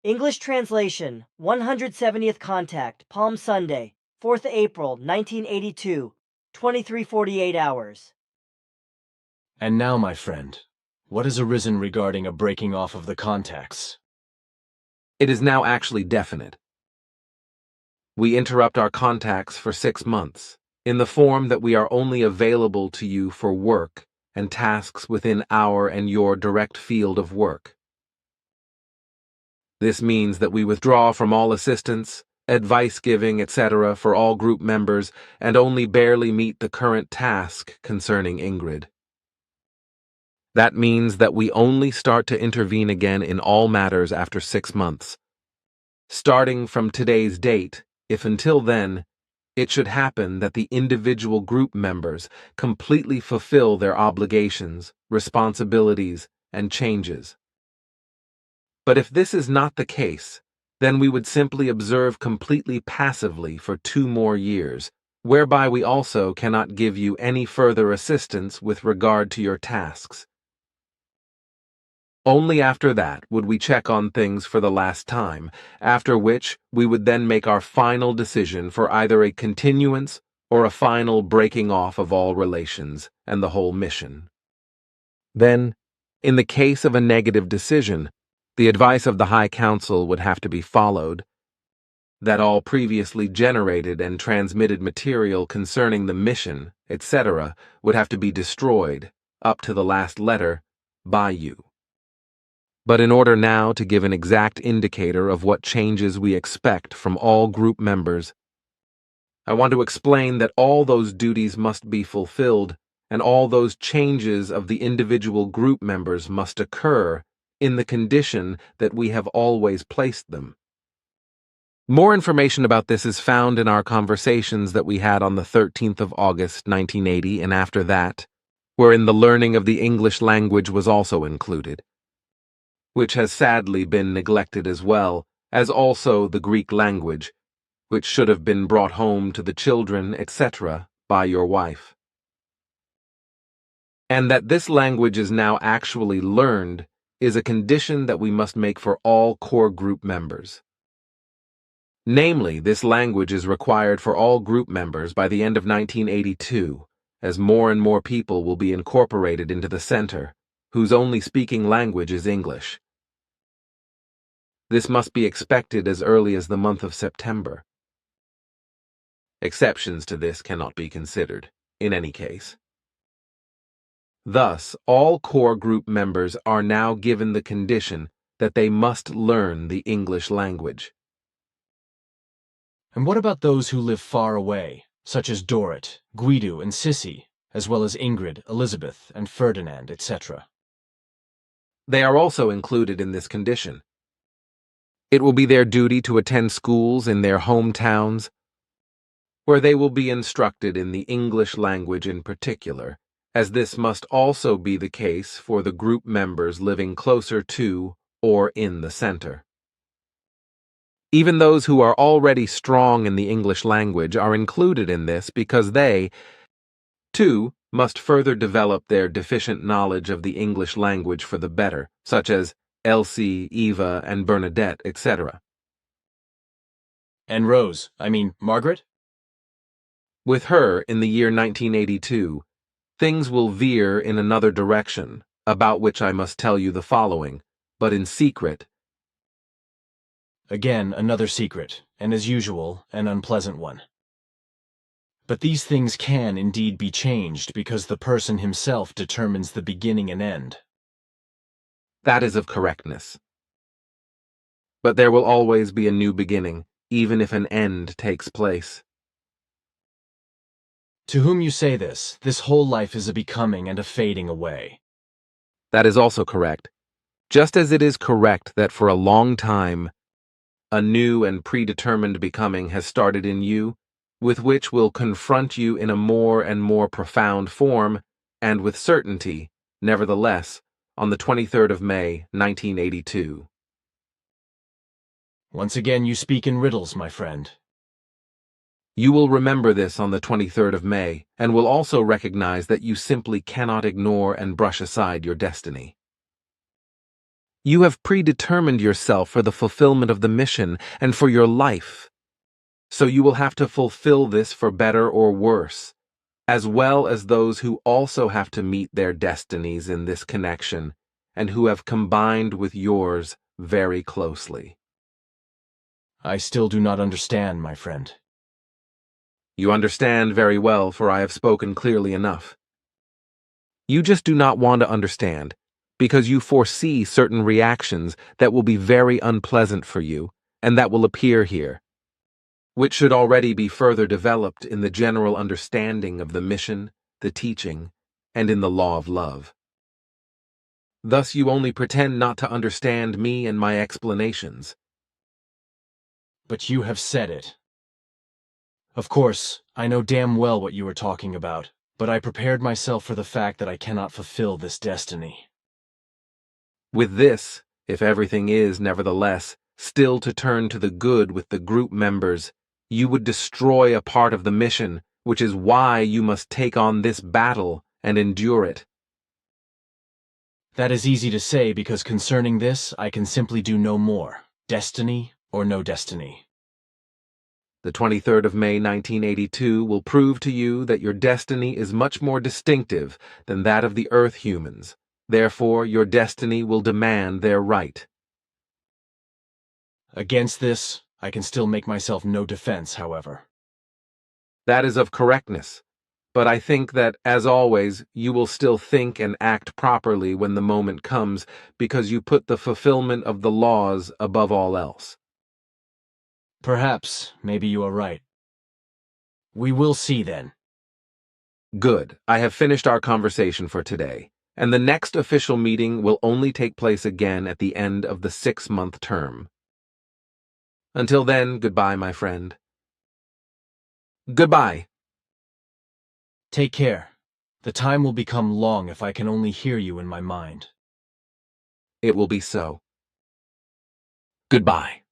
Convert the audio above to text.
English translation, 170th contact, Palm Sunday, 4th April, 1982, 23:48 hours. And now, my friend, what has arisen regarding a breaking off of the contacts? It is now actually definite. We interrupt our contacts for 6 months, in the form that we are only available to you for work and tasks within our and your direct field of work. This means that we withdraw from all assistance, advice giving, etc. for all group members and only barely meet the current task concerning Ingrid. That means that we only start to intervene again in all matters after 6 months. Starting from today's date, if until then, it should happen that the individual group members completely fulfill their obligations, responsibilities, and changes. But if this is not the case, then we would simply observe completely passively for 2 more years, whereby we also cannot give you any further assistance with regard to your tasks. Only after that would we check on things for the last time, after which we would then make our final decision for either a continuance or a final breaking off of all relations and the whole mission. Then, in the case of a negative decision, the advice of the High Council would have to be followed, that all previously generated and transmitted material concerning the mission, etc., would have to be destroyed, up to the last letter, by you. But in order now to give an exact indicator of what changes we expect from all group members, I want to explain that all those duties must be fulfilled and all those changes of the individual group members must occur in the condition that we have always placed them. More information about this is found in our conversations that we had on the 13th of August, 1980, and after that, wherein the learning of the English language was also included, which has sadly been neglected as well, as also the Greek language, which should have been brought home to the children, etc., by your wife. And that this language is now actually learned is a condition that we must make for all core group members. Namely, this language is required for all group members by the end of 1982, as more and more people will be incorporated into the center, whose only speaking language is English. This must be expected as early as the month of September. Exceptions to this cannot be considered, in any case. Thus, all core group members are now given the condition that they must learn the English language. And what about those who live far away, such as Dorrit, Guido, and Sissy, as well as Ingrid, Elizabeth, and Ferdinand, etc.? They are also included in this condition. It will be their duty to attend schools in their hometowns, where they will be instructed in the English language in particular, as this must also be the case for the group members living closer to or in the center. Even those who are already strong in the English language are included in this because they, too, must further develop their deficient knowledge of the English language for the better, such as Elsie, Eva, and Bernadette, etc. And Margaret? With her, in the year 1982, things will veer in another direction, about which I must tell you the following, but in secret. Again, another secret, and as usual, an unpleasant one. But these things can indeed be changed because the person himself determines the beginning and end. That is of correctness. But there will always be a new beginning, even if an end takes place. To whom you say this whole life is a becoming and a fading away. That is also correct. Just as it is correct that for a long time, a new and predetermined becoming has started in you, with which will confront you in a more and more profound form, and with certainty, nevertheless, on the 23rd of May, 1982. Once again you speak in riddles, my friend. You will remember this on the 23rd of May, and will also recognize that you simply cannot ignore and brush aside your destiny. You have predetermined yourself for the fulfillment of the mission and for your life. So you will have to fulfill this for better or worse, as well as those who also have to meet their destinies in this connection and who have combined with yours very closely. I still do not understand, my friend. You understand very well, for I have spoken clearly enough. You just do not want to understand, because you foresee certain reactions that will be very unpleasant for you and that will appear here, which should already be further developed in the general understanding of the mission, the teaching, and in the law of love. Thus you only pretend not to understand me and my explanations. But you have said it. Of course, I know damn well what you are talking about, but I prepared myself for the fact that I cannot fulfill this destiny. With this, if everything is, nevertheless, still to turn to the good with the group members, you would destroy a part of the mission, which is why you must take on this battle and endure it. That is easy to say because concerning this, I can simply do no more. Destiny or no destiny. The 23rd of May 1982 will prove to you that your destiny is much more distinctive than that of the Earth humans. Therefore, your destiny will demand their right. Against this, I can still make myself no defense, however. That is of correctness, but I think that, as always, you will still think and act properly when the moment comes because you put the fulfillment of the laws above all else. Perhaps, maybe you are right. We will see then. Good. I have finished our conversation for today, and the next official meeting will only take place again at the end of the 6-month term. Until then, goodbye, my friend. Goodbye. Take care. The time will become long if I can only hear you in my mind. It will be so. Goodbye.